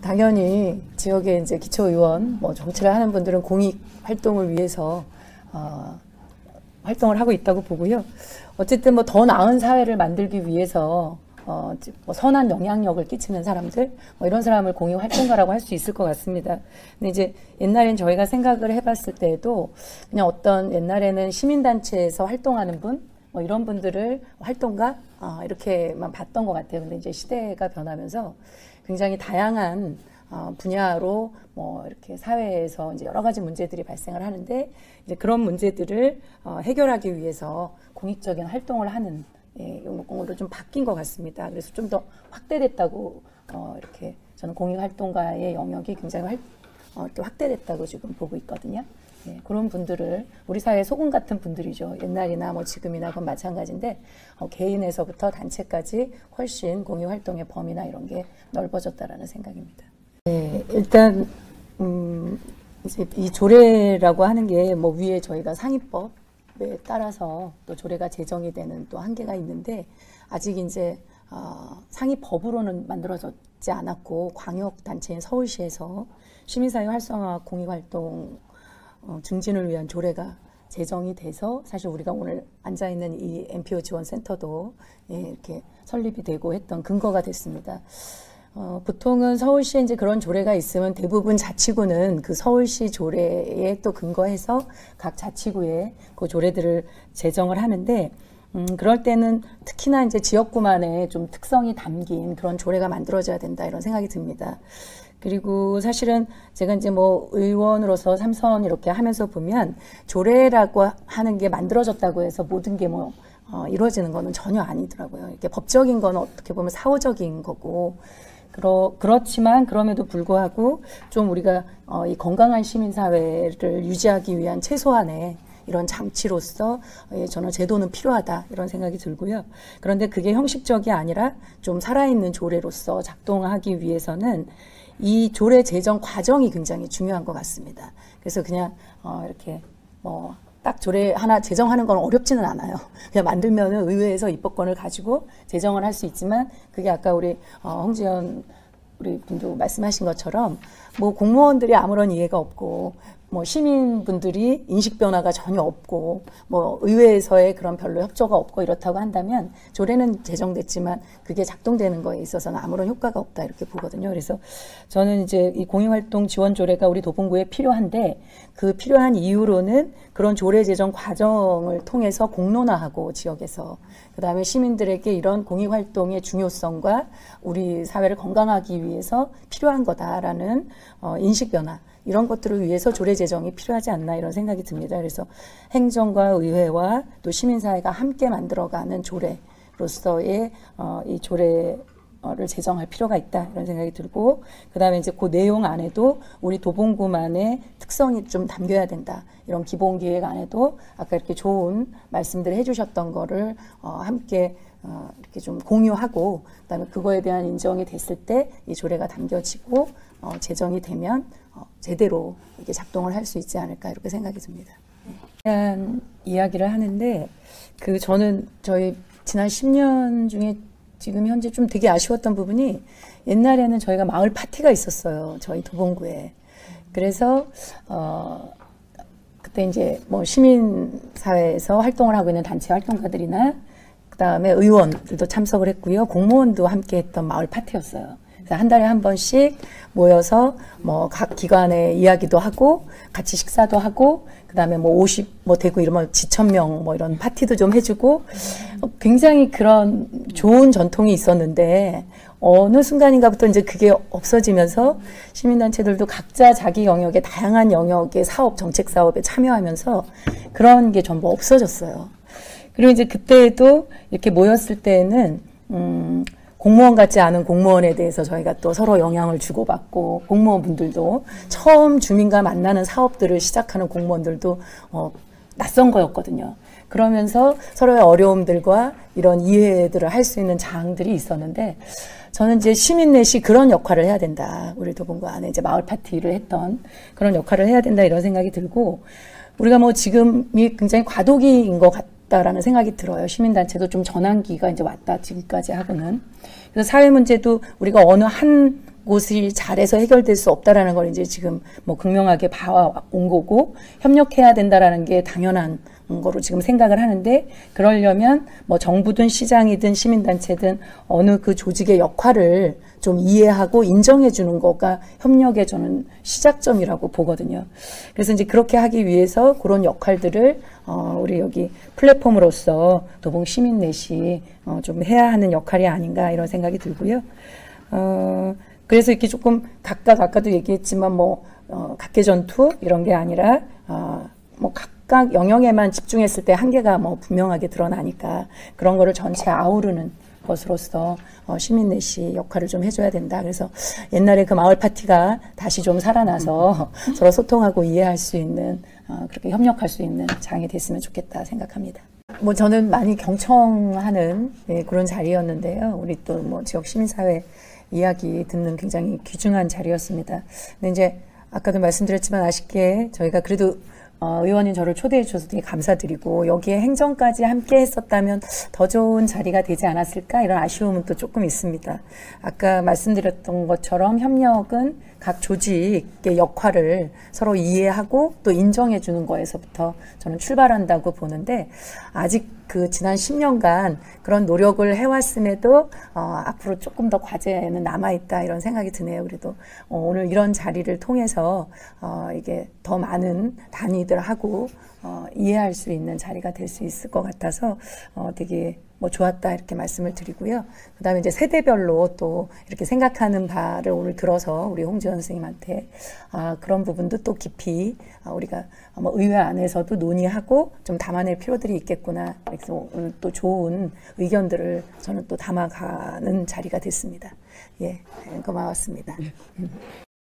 당연히 지역의 이제 기초의원, 정치를 하는 분들은 공익 활동을 위해서 활동을 하고 있다고 보고요. 어쨌든 더 나은 사회를 만들기 위해서 선한 영향력을 끼치는 사람들, 이런 사람을 공익 활동가라고 할 수 있을 것 같습니다. 근데 이제 옛날엔 저희가 생각을 해봤을 때에도 그냥 어떤 옛날에는 시민단체에서 활동하는 분, 이런 분들을 활동가 이렇게만 봤던 것 같아요. 근데 이제 시대가 변하면서 굉장히 다양한 분야로 이렇게 사회에서 이제 여러 가지 문제들이 발생을 하는데 이제 그런 문제들을 해결하기 위해서 공익적인 활동을 하는 용어로 좀 바뀐 것 같습니다. 그래서 좀 더 확대됐다고 이렇게 저는 공익활동가의 영역이 굉장히 이렇게 확대됐다고 지금 보고 있거든요. 그런 분들을 우리 사회 소금 같은 분들이죠. 옛날이나 지금이나 그건 마찬가지인데 개인에서부터 단체까지 훨씬 공익활동의 범위나 이런 게 넓어졌다라는 생각입니다. 일단 이제 이 조례라고 하는 게 위에 저희가 상위법에 따라서 또 조례가 제정이 되는 또 한계가 있는데 아직 이제 상위법으로는 만들어졌지 않았고 광역단체인 서울시에서 시민사회 활성화 공익활동 증진을 위한 조례가 제정이 돼서 사실 우리가 오늘 앉아있는 이 NPO 지원센터도 이렇게 설립이 되고 했던 근거가 됐습니다. 보통은 서울시에 이제 그런 조례가 있으면 대부분 자치구는 그 서울시 조례에 또 근거해서 각 자치구에 그 조례들을 제정을 하는데 그럴 때는 특히나 이제 지역구만의 좀 특성이 담긴 그런 조례가 만들어져야 된다 이런 생각이 듭니다. 그리고 사실은 제가 이제 의원으로서 3선 이렇게 하면서 보면 조례라고 하는 게 만들어졌다고 해서 모든 게 이루어지는 거는 전혀 아니더라고요. 이렇게 법적인 건 어떻게 보면 사후적인 거고 그렇지만 그럼에도 불구하고 좀 우리가 이 건강한 시민사회를 유지하기 위한 최소한의 이런 장치로서 저는 제도는 필요하다 이런 생각이 들고요. 그런데 그게 형식적이 아니라 좀 살아있는 조례로서 작동하기 위해서는 이 조례 제정 과정이 굉장히 중요한 것 같습니다. 그래서 그냥 이렇게 딱 조례 하나 제정하는 건 어렵지는 않아요. 그냥 만들면은 의회에서 입법권을 가지고 제정을 할 수 있지만 그게 아까 우리 홍지연 우리 분도 말씀하신 것처럼 공무원들이 아무런 이해가 없고 시민분들이 인식 변화가 전혀 없고 의회에서의 그런 별로 협조가 없고 이렇다고 한다면 조례는 제정됐지만 그게 작동되는 거에 있어서는 아무런 효과가 없다 이렇게 보거든요. 그래서 저는 이제 이 공익활동 지원 조례가 우리 도봉구에 필요한데 그 필요한 이유로는 그런 조례 제정 과정을 통해서 공론화하고 지역에서 그다음에 시민들에게 이런 공익활동의 중요성과 우리 사회를 건강하기 위해서 필요한 거다라는 인식 변화 이런 것들을 위해서 조례 제정이 필요하지 않나 이런 생각이 듭니다. 그래서 행정과 의회와 또 시민사회가 함께 만들어가는 조례로서의 이 조례를 제정할 필요가 있다 이런 생각이 들고 그다음에 이제 그 내용 안에도 우리 도봉구만의 특성이 좀 담겨야 된다. 이런 기본 기획 안에도 아까 이렇게 좋은 말씀들을 해주셨던 거를 함께 이렇게 좀 공유하고 그다음에 그거에 대한 인정이 됐을 때 이 조례가 담겨지고 제정이 되면 제대로 이렇게 작동을 할 수 있지 않을까 이렇게 생각이 듭니다. 대한 이야기를 하는데 저는 저희 지난 10년 중에 지금 현재 좀 되게 아쉬웠던 부분이 옛날에는 저희가 마을 파티가 있었어요. 저희 도봉구에. 그래서 그때 이제 시민사회에서 활동을 하고 있는 단체 활동가들이나 그다음에 의원들도 참석을 했고요. 공무원도 함께 했던 마을 파티였어요. 그래서 한 달에 한 번씩 모여서 각 기관의 이야기도 하고 같이 식사도 하고 그다음에 50 되고 이러면 지천명 이런 파티도 좀 해주고 굉장히 그런 좋은 전통이 있었는데 어느 순간인가부터 이제 그게 없어지면서 시민단체들도 각자 자기 영역의 다양한 영역의 사업, 정책 사업에 참여하면서 그런 게 전부 없어졌어요. 그리고 이제 그때에도 이렇게 모였을 때에는 공무원 같지 않은 공무원에 대해서 저희가 또 서로 영향을 주고받고 공무원분들도 처음 주민과 만나는 사업들을 시작하는 공무원들도 낯선 거였거든요. 그러면서 서로의 어려움들과 이런 이해들을 할 수 있는 장들이 있었는데 저는 이제 시민넷이 그런 역할을 해야 된다. 우리 도봉구 안에 이제 마을 파티를 했던 그런 역할을 해야 된다 이런 생각이 들고 우리가 지금이 굉장히 과도기인 것 같다라는 생각이 들어요. 시민단체도 좀 전환기가 이제 왔다 지금까지 하고는. 그래서 사회 문제도 우리가 어느 한 그것이 잘해서 해결될 수 없다라는 걸 이제 지금 뭐 극명하게 봐온 거고, 협력해야 된다라는 게 당연한 거로 지금 생각을 하는데, 그러려면 뭐 정부든 시장이든 시민단체든 어느 그 조직의 역할을 좀 이해하고 인정해 주는 거가 협력의 저는 시작점이라고 보거든요. 그래서 이제 그렇게 하기 위해서 그런 역할들을 우리 여기 플랫폼으로서 도봉 시민 넷이 좀 해야 하는 역할이 아닌가 이런 생각이 들고요. 그래서 이렇게 조금 각각 아까도 얘기했지만 뭐 각계 전투 이런 게 아니라 뭐 각각 영역에만 집중했을 때 한계가 뭐 분명하게 드러나니까 그런 거를 전체 아우르는 것으로서 시민 넷이 역할을 좀 해줘야 된다. 그래서 옛날에 그 마을 파티가 다시 좀 살아나서 서로 소통하고 이해할 수 있는 그렇게 협력할 수 있는 장이 됐으면 좋겠다 생각합니다. 뭐 저는 많이 경청하는 그런 자리였는데요. 우리 또 뭐 지역 시민사회 이야기 듣는 굉장히 귀중한 자리였습니다. 근데 이제 아까도 말씀드렸지만 아쉽게 저희가 그래도 의원님 저를 초대해 주셔서 되게 감사드리고 여기에 행정까지 함께 했었다면 더 좋은 자리가 되지 않았을까 이런 아쉬움은 또 조금 있습니다. 아까 말씀드렸던 것처럼 협력은 각 조직의 역할을 서로 이해하고 또 인정해 주는 거에서부터 저는 출발한다고 보는데, 아직 그 지난 10년간 그런 노력을 해왔음에도 앞으로 조금 더 과제는 남아있다 이런 생각이 드네요. 그래도 오늘 이런 자리를 통해서 이게 더 많은 단위들하고 이해할 수 있는 자리가 될 수 있을 것 같아서 되게 뭐 좋았다 이렇게 말씀을 드리고요. 그 다음에 이제 세대별로 또 이렇게 생각하는 바를 오늘 들어서 우리 홍지원 선생님한테 그런 부분도 또 깊이 우리가 뭐 의회 안에서도 논의하고 좀 담아낼 필요들이 있겠구나. 그래서 오늘 또 좋은 의견들을 저는 또 담아가는 자리가 됐습니다. 예, 고마웠습니다.